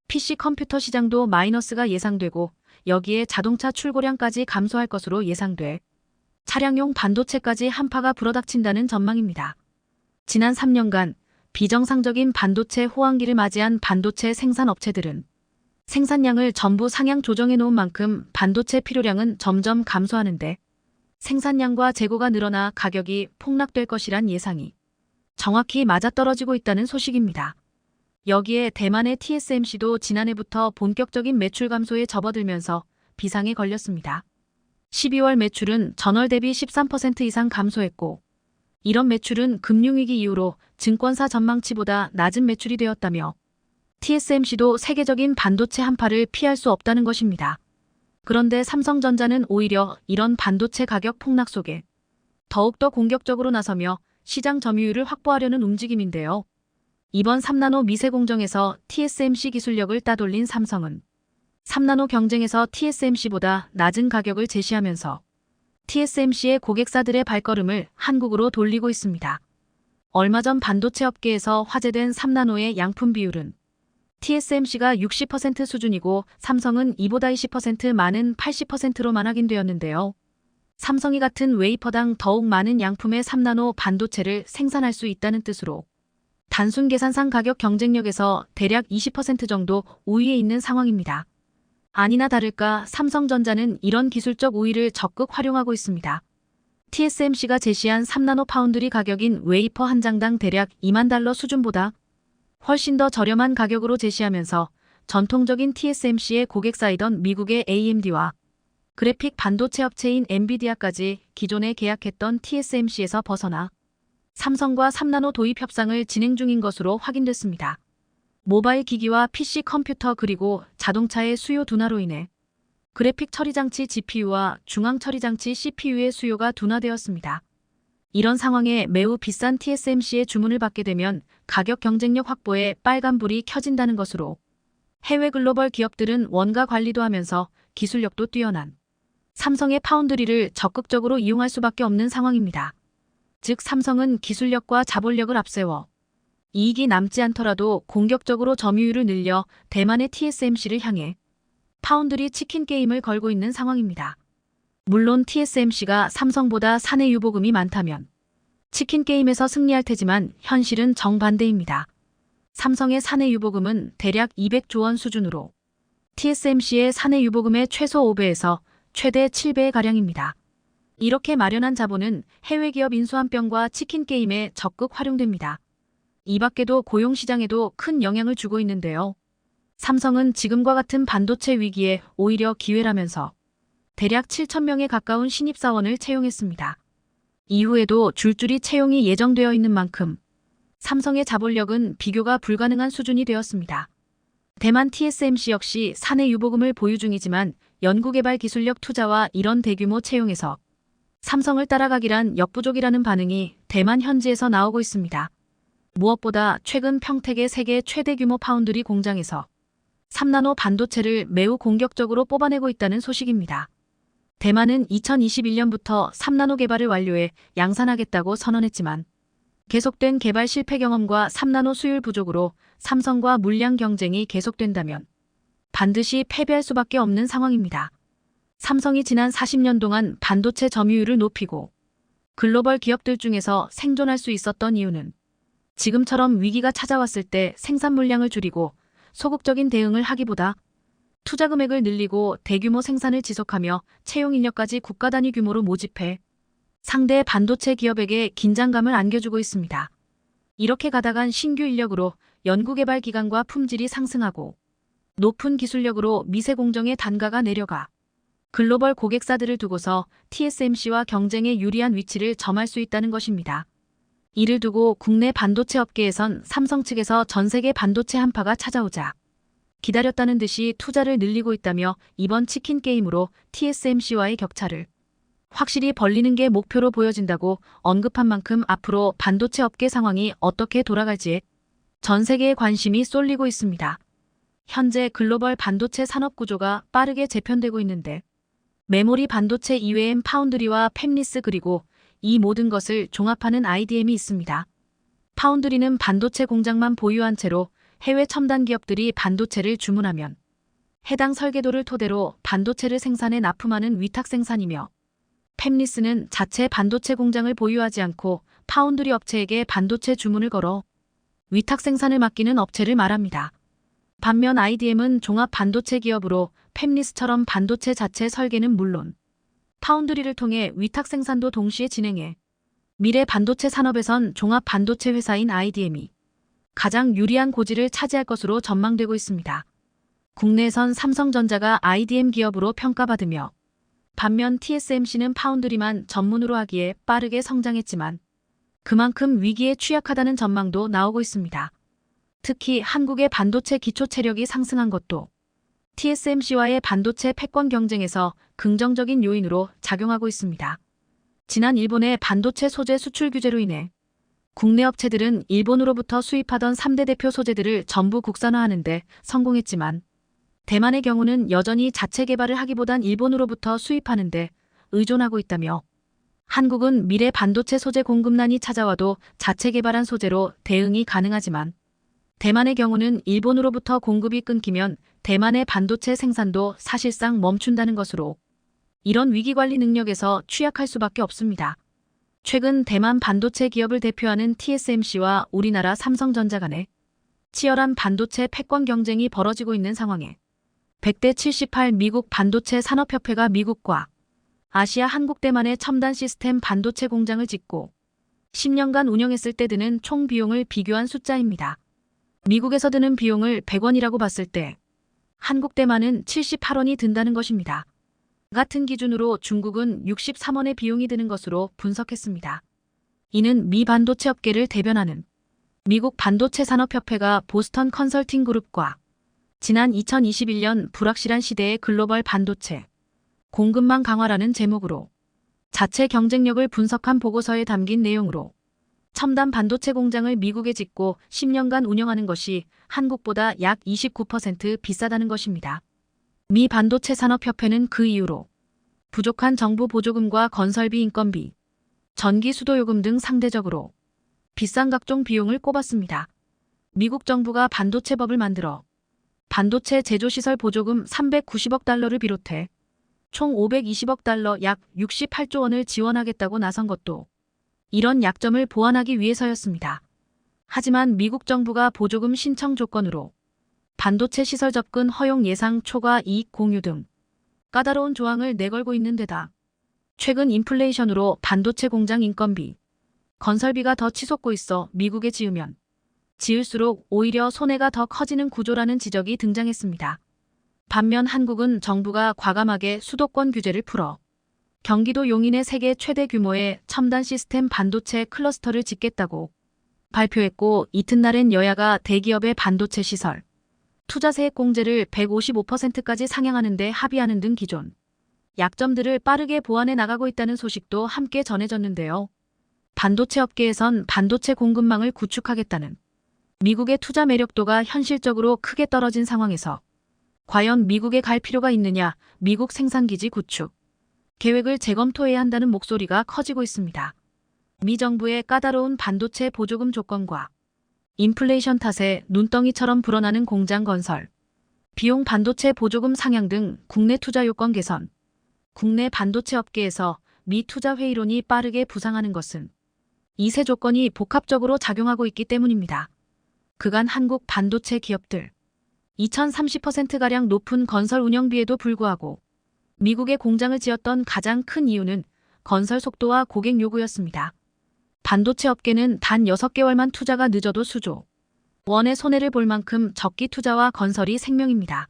PC 컴퓨터 시장도 마이너스가 예상되고 여기에 자동차 출고량까지 감소할 것으로 예상돼 차량용 반도체까지 한파가 불어닥친다는 전망입니다. 지난 3년간 비정상적인 반도체 호황기를 맞이한 반도체 생산 업체들은 생산량을 전부 상향 조정해 놓은 만큼 반도체 필요량은 점점 감소하는데 생산량과 재고가 늘어나 가격이 폭락될 것이란 예상이 정확히 맞아떨어지고 있다는 소식입니다. 여기에 대만의 TSMC도 지난해부터 본격적인 매출 감소에 접어들면서 비상에 걸렸습니다. 12월 매출은 전월 대비 13% 이상 감소했고 이런 매출은 금융위기 이후로 증권사 전망치보다 낮은 매출이 되었다며 TSMC도 세계적인 반도체 한파를 피할 수 없다는 것입니다. 그런데 삼성전자는 오히려 이런 반도체 가격 폭락 속에 더욱더 공격적으로 나서며 시장 점유율을 확보하려는 움직임인데요. 이번 3나노 미세 공정에서 TSMC 기술력을 따돌린 삼성은 3나노 경쟁에서 TSMC보다 낮은 가격을 제시하면서 TSMC의 고객사들의 발걸음을 한국으로 돌리고 있습니다. 얼마 전 반도체 업계에서 화제된 3나노의 양품 비율은 TSMC가 60% 수준이고 삼성은 이보다 20% 많은 80%로만 확인되었는데요. 삼성이 같은 웨이퍼당 더욱 많은 양품의 3나노 반도체를 생산할 수 있다는 뜻으로 단순 계산상 가격 경쟁력에서 대략 20% 정도 우위에 있는 상황입니다. 아니나 다를까 삼성전자는 이런 기술적 우위를 적극 활용하고 있습니다. TSMC가 제시한 3나노 파운드리 가격인 웨이퍼 한 장당 대략 2만 달러 수준보다 훨씬 더 저렴한 가격으로 제시하면서 전통적인 TSMC의 고객사이던 미국의 AMD와 그래픽 반도체 업체인 엔비디아까지 기존에 계약했던 TSMC에서 벗어나 삼성과 3나노 도입 협상을 진행 중인 것으로 확인됐습니다. 모바일 기기와 PC 컴퓨터 그리고 자동차의 수요 둔화로 인해 그래픽 처리 장치 GPU와 중앙 처리 장치 CPU의 수요가 둔화되었습니다. 이런 상황에 매우 비싼 TSMC의 주문을 받게 되면 가격 경쟁력 확보에 빨간불이 켜진다는 것으로 해외 글로벌 기업들은 원가 관리도 하면서 기술력도 뛰어난 삼성의 파운드리를 적극적으로 이용할 수밖에 없는 상황입니다. 즉 삼성은 기술력과 자본력을 앞세워 이익이 남지 않더라도 공격적으로 점유율을 늘려 대만의 TSMC를 향해 파운드리 치킨 게임을 걸고 있는 상황입니다. 물론 TSMC가 삼성보다 사내 유보금이 많다면 치킨 게임에서 승리할 테지만 현실은 정반대입니다. 삼성의 사내 유보금은 대략 200조 원 수준으로 TSMC의 사내 유보금의 최소 5배에서 최대 7배의 가량입니다. 이렇게 마련한 자본은 해외 기업 인수합병과 치킨 게임에 적극 활용됩니다. 이 밖에도 고용시장에도 큰 영향을 주고 있는데요. 삼성은 지금과 같은 반도체 위기에 오히려 기회라면서 대략 7,000명에 가까운 신입사원을 채용했습니다. 이후에도 줄줄이 채용이 예정되어 있는 만큼 삼성의 자본력은 비교가 불가능한 수준이 되었습니다. 대만 TSMC 역시 사내 유보금을 보유 중이지만 연구개발 기술력 투자와 이런 대규모 채용에서 삼성을 따라가기란 역부족이라는 반응이 대만 현지에서 나오고 있습니다. 무엇보다 최근 평택의 세계 최대 규모 파운드리 공장에서 3나노 반도체를 매우 공격적으로 뽑아내고 있다는 소식입니다. 대만은 2021년부터 3나노 개발을 완료해 양산하겠다고 선언했지만 계속된 개발 실패 경험과 3나노 수율 부족으로 삼성과 물량 경쟁이 계속된다면 반드시 패배할 수밖에 없는 상황입니다. 삼성이 지난 40년 동안 반도체 점유율을 높이고 글로벌 기업들 중에서 생존할 수 있었던 이유는 지금처럼 위기가 찾아왔을 때 생산 물량을 줄이고 소극적인 대응을 하기보다 투자 금액을 늘리고 대규모 생산을 지속하며 채용 인력까지 국가 단위 규모로 모집해 상대 반도체 기업에게 긴장감을 안겨주고 있습니다. 이렇게 가다간 신규 인력으로 연구개발 기간과 품질이 상승하고 높은 기술력으로 미세 공정의 단가가 내려가 글로벌 고객사들을 두고서 TSMC와 경쟁에 유리한 위치를 점할 수 있다는 것입니다. 이를 두고 국내 반도체 업계에선 삼성 측에서 전 세계 반도체 한파가 찾아오자 기다렸다는 듯이 투자를 늘리고 있다며 이번 치킨 게임으로 TSMC와의 격차를 확실히 벌리는 게 목표로 보여진다고 언급한 만큼 앞으로 반도체 업계 상황이 어떻게 돌아갈지에 전 세계의 관심이 쏠리고 있습니다. 현재 글로벌 반도체 산업 구조가 빠르게 재편되고 있는데 메모리 반도체 이외엔 파운드리와 팹리스 그리고 이 모든 것을 종합하는 IDM이 있습니다. 파운드리는 반도체 공장만 보유한 채로 해외 첨단 기업들이 반도체를 주문하면 해당 설계도를 토대로 반도체를 생산해 납품하는 위탁 생산이며 팹리스는 자체 반도체 공장을 보유하지 않고 파운드리 업체에게 반도체 주문을 걸어 위탁 생산을 맡기는 업체를 말합니다. 반면 IDM은 종합 반도체 기업으로 팹리스처럼 반도체 자체 설계는 물론 파운드리를 통해 위탁 생산도 동시에 진행해 미래 반도체 산업에선 종합 반도체 회사인 IDM이 가장 유리한 고지를 차지할 것으로 전망되고 있습니다. 국내에선 삼성전자가 IDM 기업으로 평가받으며 반면 TSMC는 파운드리만 전문으로 하기에 빠르게 성장했지만 그만큼 위기에 취약하다는 전망도 나오고 있습니다. 특히 한국의 반도체 기초 체력이 상승한 것도 TSMC와의 반도체 패권 경쟁에서 긍정적인 요인으로 작용하고 있습니다. 지난 일본의 반도체 소재 수출 규제로 인해 국내 업체들은 일본으로부터 수입하던 3대 대표 소재들을 전부 국산화하는 데 성공했지만 대만의 경우는 여전히 자체 개발을 하기보단 일본으로부터 수입하는 데 의존하고 있다며 한국은 미래 반도체 소재 공급난이 찾아와도 자체 개발한 소재로 대응이 가능하지만 대만의 경우는 일본으로부터 공급이 끊기면 대만의 반도체 생산도 사실상 멈춘다는 것으로 이런 위기관리 능력에서 취약할 수밖에 없습니다. 최근 대만 반도체 기업을 대표하는 TSMC와 우리나라 삼성전자 간에 치열한 반도체 패권 경쟁이 벌어지고 있는 상황에 100대 78 미국 반도체 산업협회가 미국과 아시아 한국 대만의 첨단 시스템 반도체 공장을 짓고 10년간 운영했을 때 드는 총 비용을 비교한 숫자입니다. 미국에서 드는 비용을 100원이라고 봤을 때 한국 대만은 78원이 든다는 것입니다. 같은 기준으로 중국은 63원의 비용이 드는 것으로 분석했습니다. 이는 미 반도체 업계를 대변하는 미국 반도체 산업협회가 보스턴 컨설팅 그룹과 지난 2021년 불확실한 시대의 글로벌 반도체 공급망 강화라는 제목으로 자체 경쟁력을 분석한 보고서에 담긴 내용으로 첨단 반도체 공장을 미국에 짓고 10년간 운영하는 것이 한국보다 약 29% 비싸다는 것입니다. 미 반도체 산업협회는 그 이유로 부족한 정부 보조금과 건설비 인건비, 전기 수도요금 등 상대적으로 비싼 각종 비용을 꼽았습니다. 미국 정부가 반도체법을 만들어 반도체 제조시설 보조금 390억 달러를 비롯해 총 520억 달러 약 68조 원을 지원하겠다고 나선 것도 이런 약점을 보완하기 위해서였습니다. 하지만 미국 정부가 보조금 신청 조건으로 반도체 시설 접근 허용 예상 초과 이익 공유 등 까다로운 조항을 내걸고 있는 데다 최근 인플레이션으로 반도체 공장 인건비, 건설비가 더 치솟고 있어 미국에 지으면 지을수록 오히려 손해가 더 커지는 구조라는 지적이 등장했습니다. 반면 한국은 정부가 과감하게 수도권 규제를 풀어 경기도 용인의 세계 최대 규모의 첨단 시스템 반도체 클러스터를 짓겠다고 발표했고 이튿날엔 여야가 대기업의 반도체 시설 투자세액 공제를 155%까지 상향하는 데 합의하는 등 기존 약점들을 빠르게 보완해 나가고 있다는 소식도 함께 전해졌는데요. 반도체 업계에선 반도체 공급망을 구축하겠다는 미국의 투자 매력도가 현실적으로 크게 떨어진 상황에서 과연 미국에 갈 필요가 있느냐, 미국 생산기지 구축 계획을 재검토해야 한다는 목소리가 커지고 있습니다. 미 정부의 까다로운 반도체 보조금 조건과 인플레이션 탓에 눈덩이처럼 불어나는 공장 건설, 비용 반도체 보조금 상향 등 국내 투자 요건 개선, 국내 반도체 업계에서 미 투자 회의론이 빠르게 부상하는 것은 이 세 조건이 복합적으로 작용하고 있기 때문입니다. 그간 한국 반도체 기업들 2030%가량 높은 건설 운영비에도 불구하고 미국에 공장을 지었던 가장 큰 이유는 건설 속도와 고객 요구였습니다. 반도체 업계는 단 6개월만 투자가 늦어도 수조 원의 손해를 볼 만큼 적기 투자와 건설이 생명입니다.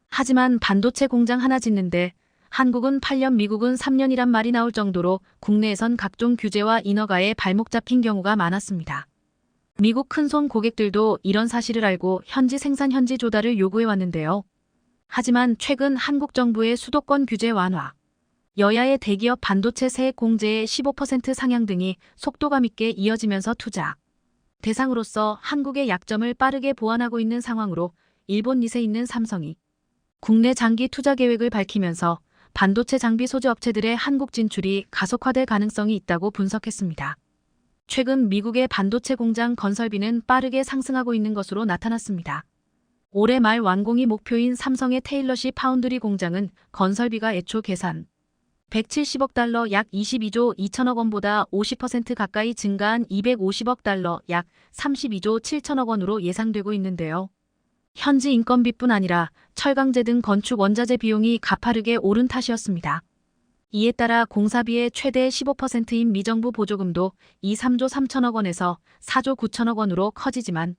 하지만 반도체 공장 하나 짓는데 한국은 8년, 미국은 3년이란 말이 나올 정도로 국내에선 각종 규제와 인허가에 발목 잡힌 경우가 많았습니다. 미국 큰손 고객들도 이런 사실을 알고 현지 생산 현지 조달을 요구해 왔는데요. 하지만 최근 한국 정부의 수도권 규제 완화, 여야의 대기업 반도체 세액 공제의 15% 상향 등이 속도감 있게 이어지면서 투자 대상으로서 한국의 약점을 빠르게 보완하고 있는 상황으로 일본 닛에 있는 삼성이 국내 장기 투자 계획을 밝히면서 반도체 장비 소재 업체들의 한국 진출이 가속화될 가능성이 있다고 분석했습니다. 최근 미국의 반도체 공장 건설비는 빠르게 상승하고 있는 것으로 나타났습니다. 올해 말 완공이 목표인 삼성의 테일러시 파운드리 공장은 건설비가 애초 계산 170억 달러 약 22조 2천억 원보다 50% 가까이 증가한 250억 달러 약 32조 7천억 원으로 예상되고 있는데요. 현지 인건비뿐 아니라 철강제 등 건축 원자재 비용이 가파르게 오른 탓이었습니다. 이에 따라 공사비의 최대 15%인 미정부 보조금도 3조 3천억 원에서 4조 9천억 원으로 커지지만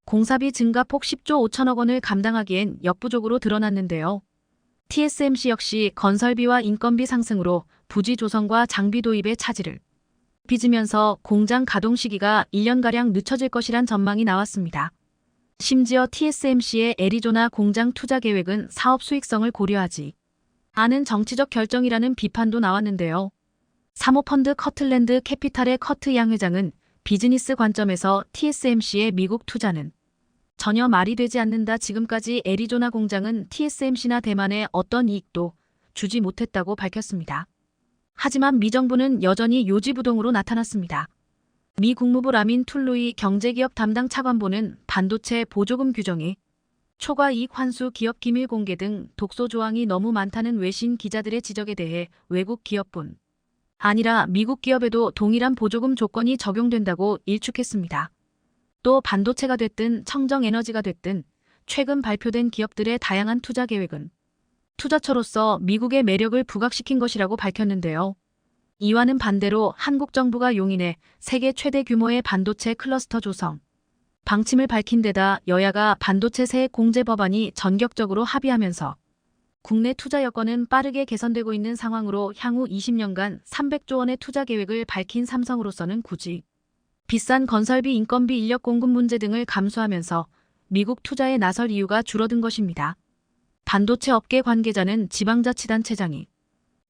공사비 증가폭 10조 5천억 원을 감당하기엔 역부족으로 드러났는데요. TSMC 역시 건설비와 인건비 상승으로 부지 조성과 장비 도입의 차질을 빚으면서 공장 가동 시기가 1년가량 늦춰질 것이란 전망이 나왔습니다. 심지어 TSMC의 애리조나 공장 투자 계획은 사업 수익성을 고려하지 않은 정치적 결정이라는 비판도 나왔는데요. 사모펀드 커틀랜드 캐피탈의 커트 양 회장은 비즈니스 관점에서 TSMC의 미국 투자는 전혀 말이 되지 않는다. 지금까지 애리조나 공장은 TSMC나 대만에 어떤 이익도 주지 못했다고 밝혔습니다. 하지만 미 정부는 여전히 요지부동으로 나타났습니다. 미 국무부 라민 툴루이 경제기업 담당 차관보는 반도체 보조금 규정이 초과 이익 환수 기업 기밀 공개 등 독소 조항이 너무 많다는 외신 기자들의 지적에 대해 외국 기업뿐 아니라 미국 기업에도 동일한 보조금 조건이 적용된다고 일축했습니다. 또 반도체가 됐든 청정에너지가 됐든 최근 발표된 기업들의 다양한 투자 계획은 투자처로서 미국의 매력을 부각시킨 것이라고 밝혔는데요. 이와는 반대로 한국 정부가 용인해 세계 최대 규모의 반도체 클러스터 조성 방침을 밝힌 데다 여야가 반도체 세액 공제 법안이 전격적으로 합의하면서 국내 투자 여건은 빠르게 개선되고 있는 상황으로 향후 20년간 300조 원의 투자 계획을 밝힌 삼성으로서는 굳이 비싼 건설비, 인건비, 인력 공급 문제 등을 감수하면서 미국 투자에 나설 이유가 줄어든 것입니다. 반도체 업계 관계자는 지방자치단체장이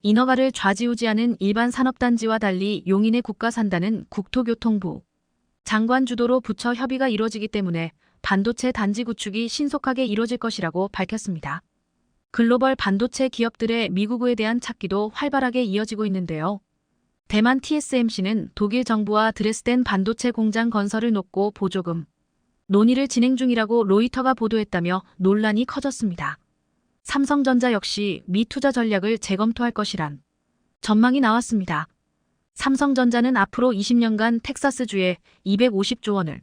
인허가를 좌지우지하는 일반 산업단지와 달리 용인의 국가산단은 국토교통부 장관 주도로 부처 협의가 이루어지기 때문에 반도체 단지 구축이 신속하게 이루어질 것이라고 밝혔습니다. 글로벌 반도체 기업들의 미국에 대한 찾기도 활발하게 이어지고 있는데요. 대만 TSMC는 독일 정부와 드레스덴 반도체 공장 건설을 놓고 보조금 논의를 진행 중이라고 로이터가 보도했다며 논란이 커졌습니다. 삼성전자 역시 미 투자 전략을 재검토할 것이란 전망이 나왔습니다. 삼성전자는 앞으로 20년간 텍사스주에 250조 원을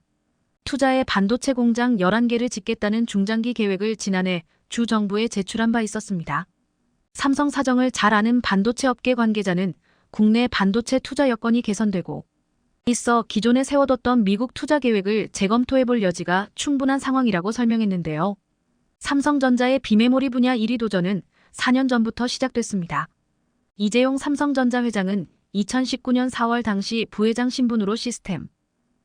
투자해 반도체 공장 11개를 짓겠다는 중장기 계획을 지난해 주 정부에 제출한 바 있었습니다. 삼성 사정을 잘 아는 반도체 업계 관계자는 국내 반도체 투자 여건이 개선되고 있어 기존에 세워뒀던 미국 투자 계획을 재검토해볼 여지가 충분한 상황이라고 설명했는데요. 삼성전자의 비메모리 분야 1위 도전은 4년 전부터 시작됐습니다. 이재용 삼성전자 회장은 2019년 4월 당시 부회장 신분으로 시스템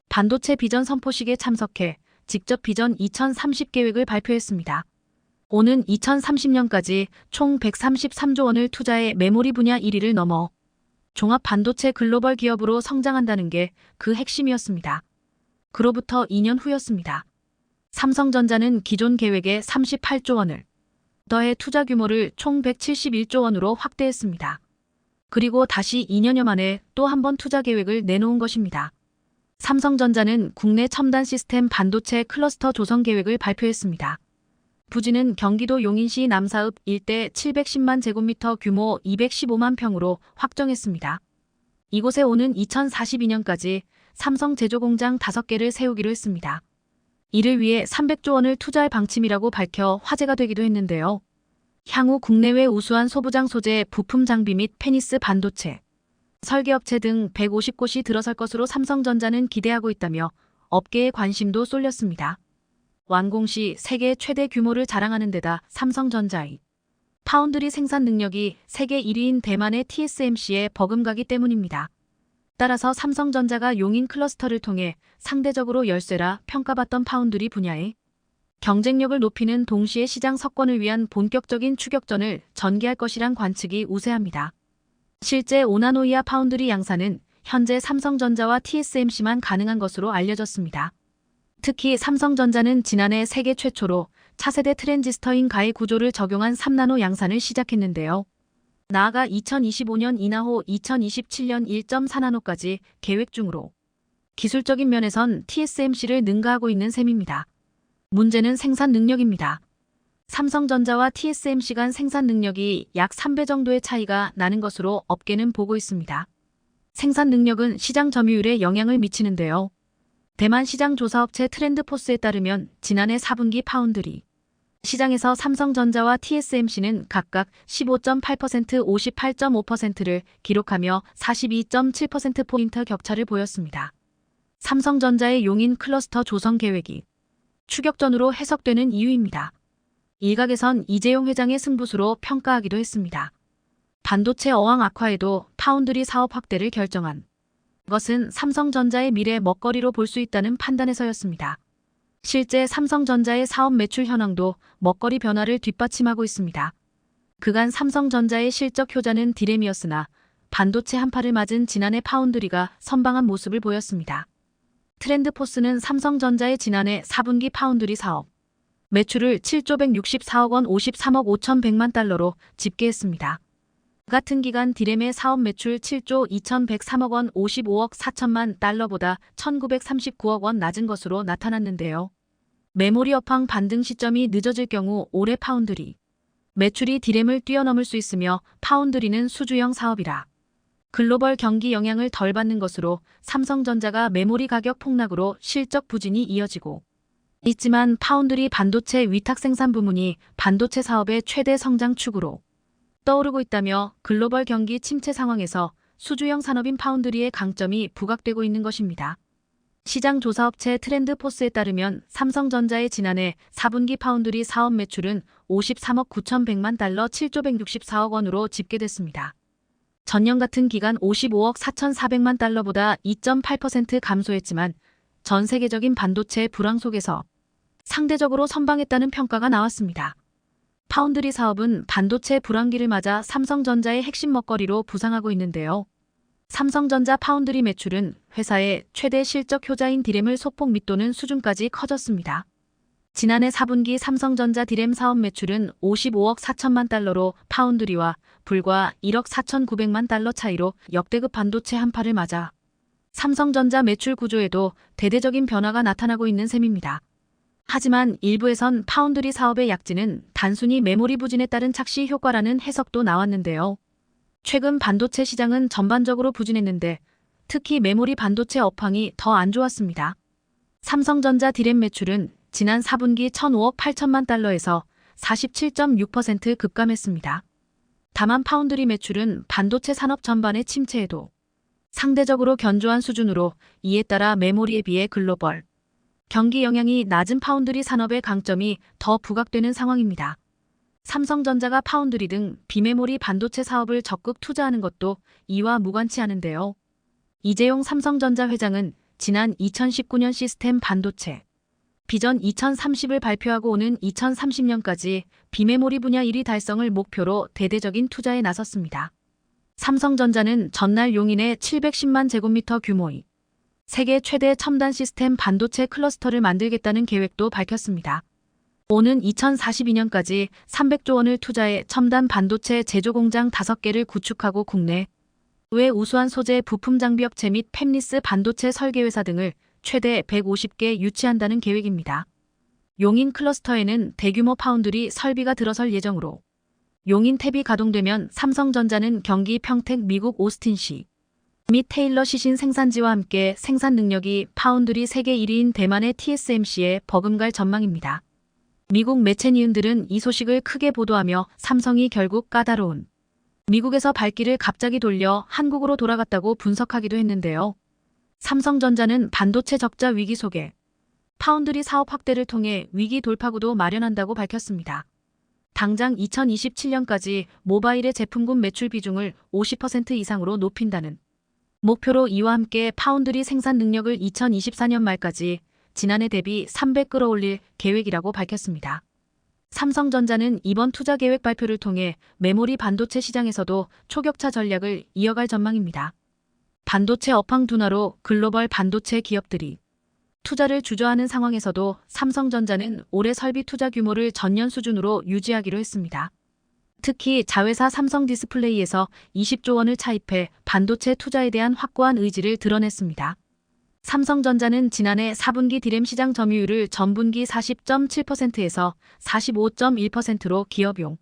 반도체 비전 선포식에 참석해 직접 비전 2030 계획을 발표했습니다. 오는 2030년까지 총 133조 원을 투자해 메모리 분야 1위를 넘어 종합 반도체 글로벌 기업으로 성장한다는 게 그 핵심이었습니다. 그로부터 2년 후였습니다. 삼성전자는 기존 계획의 38조 원을 더해 투자 규모를 총 171조 원으로 확대했습니다. 그리고 다시 2년여 만에 또 한 번 투자 계획을 내놓은 것입니다. 삼성전자는 국내 첨단 시스템 반도체 클러스터 조성 계획을 발표했습니다. 부지는 경기도 용인시 남사읍 일대 710만 제곱미터 규모 215만 평으로 확정했습니다. 이곳에 오는 2042년까지 삼성 제조공장 5개를 세우기로 했습니다. 이를 위해 300조 원을 투자할 방침이라고 밝혀 화제가 되기도 했는데요. 향후 국내외 우수한 소부장 소재, 부품 장비 및 페니스 반도체, 설계업체 등 150곳이 들어설 것으로 삼성전자는 기대하고 있다며 업계의 관심도 쏠렸습니다. 완공 시 세계 최대 규모를 자랑하는 데다 삼성전자의 파운드리 생산 능력이 세계 1위인 대만의 TSMC에 버금가기 때문입니다. 따라서 삼성전자가 용인 클러스터를 통해 상대적으로 열세라 평가받던 파운드리 분야의 경쟁력을 높이는 동시에 시장 석권을 위한 본격적인 추격전을 전개할 것이란 관측이 우세합니다. 실제 5나노 이하 파운드리 양산은 현재 삼성전자와 TSMC만 가능한 것으로 알려졌습니다. 특히 삼성전자는 지난해 세계 최초로 차세대 트랜지스터인 가해 구조를 적용한 3나노 양산을 시작했는데요. 나아가 2025년 이나 후 2027년 1.4나노까지 계획 중으로 기술적인 면에선 TSMC를 능가하고 있는 셈입니다. 문제는 생산 능력입니다. 삼성전자와 TSMC 간 생산 능력이 약 3배 정도의 차이가 나는 것으로 업계는 보고 있습니다. 생산 능력은 시장 점유율에 영향을 미치는데요. 대만 시장 조사업체 트렌드포스에 따르면 지난해 4분기 파운드리 시장에서 삼성전자와 TSMC는 각각 15.8%, 58.5%를 기록하며 42.7%포인트 격차를 보였습니다. 삼성전자의 용인 클러스터 조성 계획이 추격전으로 해석되는 이유입니다. 일각에선 이재용 회장의 승부수로 평가하기도 했습니다. 반도체 어황 악화에도 파운드리 사업 확대를 결정한 것은 삼성전자의 미래 먹거리로 볼 수 있다는 판단에서였습니다. 실제 삼성전자의 사업 매출 현황도 먹거리 변화를 뒷받침하고 있습니다. 그간 삼성전자의 실적 효자는 디램이었으나 반도체 한파를 맞은 지난해 파운드리가 선방한 모습을 보였습니다. 트렌드포스는 삼성전자의 지난해 4분기 파운드리 사업 매출을 7조 164억 원 53억 5,100만 달러로 집계했습니다. 같은 기간 디램의 사업 매출 7조 2,103억 원 55억 4천만 달러보다 1,939억 원 낮은 것으로 나타났는데요. 메모리 업황 반등 시점이 늦어질 경우 올해 파운드리 매출이 디램을 뛰어넘을 수 있으며 파운드리는 수주형 사업이라 글로벌 경기 영향을 덜 받는 것으로 삼성전자가 메모리 가격 폭락으로 실적 부진이 이어지고 있지만 파운드리 반도체 위탁 생산 부문이 반도체 사업의 최대 성장 축으로 떠오르고 있다며 글로벌 경기 침체 상황에서 수주형 산업인 파운드리의 강점이 부각되고 있는 것입니다. 시장 조사업체 트렌드포스에 따르면 삼성전자의 지난해 4분기 파운드리 사업 매출은 53억 9,100만 달러 7조 164억 원으로 집계됐습니다. 전년 같은 기간 55억 4,400만 달러보다 2.8% 감소했지만 전 세계적인 반도체 불황 속에서 상대적으로 선방했다는 평가가 나왔습니다. 파운드리 사업은 반도체 불황기를 맞아 삼성전자의 핵심 먹거리로 부상하고 있는데요. 삼성전자 파운드리 매출은 회사의 최대 실적 효자인 디램을 소폭 밑도는 수준까지 커졌습니다. 지난해 4분기 삼성전자 디램 사업 매출은 55억 4천만 달러로 파운드리와 불과 1억 4,900만 달러 차이로 역대급 반도체 한파를 맞아 삼성전자 매출 구조에도 대대적인 변화가 나타나고 있는 셈입니다. 하지만 일부에선 파운드리 사업의 약진은 단순히 메모리 부진에 따른 착시 효과라는 해석도 나왔는데요. 최근 반도체 시장은 전반적으로 부진했는데 특히 메모리 반도체 업황이 더 안 좋았습니다. 삼성전자 디램 매출은 지난 4분기 1,005억 8천만 달러에서 47.6% 급감했습니다. 다만 파운드리 매출은 반도체 산업 전반의 침체에도 상대적으로 견조한 수준으로 이에 따라 메모리에 비해 글로벌 경기 영향이 낮은 파운드리 산업의 강점이 더 부각되는 상황입니다. 삼성전자가 파운드리 등 비메모리 반도체 사업을 적극 투자하는 것도 이와 무관치 않은데요. 이재용 삼성전자 회장은 지난 2019년 시스템 반도체 비전 2030을 발표하고 오는 2030년까지 비메모리 분야 1위 달성을 목표로 대대적인 투자에 나섰습니다. 삼성전자는 전날 용인에 710만 제곱미터 규모의 세계 최대 첨단 시스템 반도체 클러스터를 만들겠다는 계획도 밝혔습니다. 오는 2042년까지 300조 원을 투자해 첨단 반도체 제조 공장 5개를 구축하고 국내 외 우수한 소재 부품 장비 업체 및 팹리스 반도체 설계 회사 등을 최대 150개 유치한다는 계획입니다. 용인 클러스터에는 대규모 파운드리 설비가 들어설 예정으로 용인 탭이 가동되면 삼성전자는 경기 평택 미국 오스틴시 및 테일러 시신 생산지와 함께 생산 능력이 파운드리 세계 1위인 대만의 TSMC에 버금갈 전망입니다. 미국 매체 니은들은 이 소식을 크게 보도하며 삼성이 결국 까다로운 미국에서 발길을 갑자기 돌려 한국으로 돌아갔다고 분석하기도 했는데요. 삼성전자는 반도체 적자 위기 속에 파운드리 사업 확대를 통해 위기 돌파구도 마련한다고 밝혔습니다. 당장 2027년까지 모바일의 제품군 매출 비중을 50% 이상으로 높인다는 목표로 이와 함께 파운드리 생산 능력을 2024년 말까지 지난해 대비 300 끌어올릴 계획이라고 밝혔습니다. 삼성전자는 이번 투자 계획 발표를 통해 메모리 반도체 시장에서도 초격차 전략을 이어갈 전망입니다. 반도체 업황 둔화로 글로벌 반도체 기업들이 투자를 주저하는 상황에서도 삼성전자는 올해 설비 투자 규모를 전년 수준으로 유지하기로 했습니다. 특히 자회사 삼성디스플레이에서 20조 원을 차입해 반도체 투자에 대한 확고한 의지를 드러냈습니다. 삼성전자는 지난해 4분기 디램 시장 점유율을 전분기 40.7%에서 45.1%로 기업용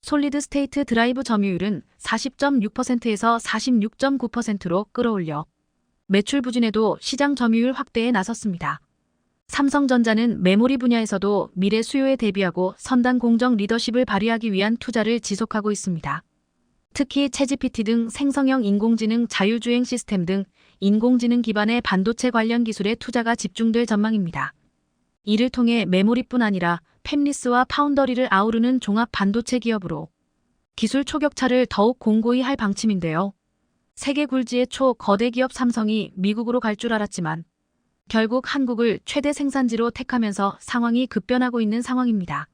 솔리드 스테이트 드라이브 점유율은 40.6%에서 46.9%로 끌어올려 매출 부진에도 시장 점유율 확대에 나섰습니다. 삼성전자는 메모리 분야에서도 미래 수요에 대비하고 선단 공정 리더십을 발휘하기 위한 투자를 지속하고 있습니다. 특히 챗GPT 등 생성형 인공지능 자율주행 시스템 등 인공지능 기반의 반도체 관련 기술에 투자가 집중될 전망입니다. 이를 통해 메모리뿐 아니라 팹리스와 파운더리를 아우르는 종합 반도체 기업으로 기술 초격차를 더욱 공고히 할 방침인데요. 세계 굴지의 초거대 기업 삼성이 미국으로 갈 줄 알았지만 결국 한국을 최대 생산지로 택하면서 상황이 급변하고 있는 상황입니다.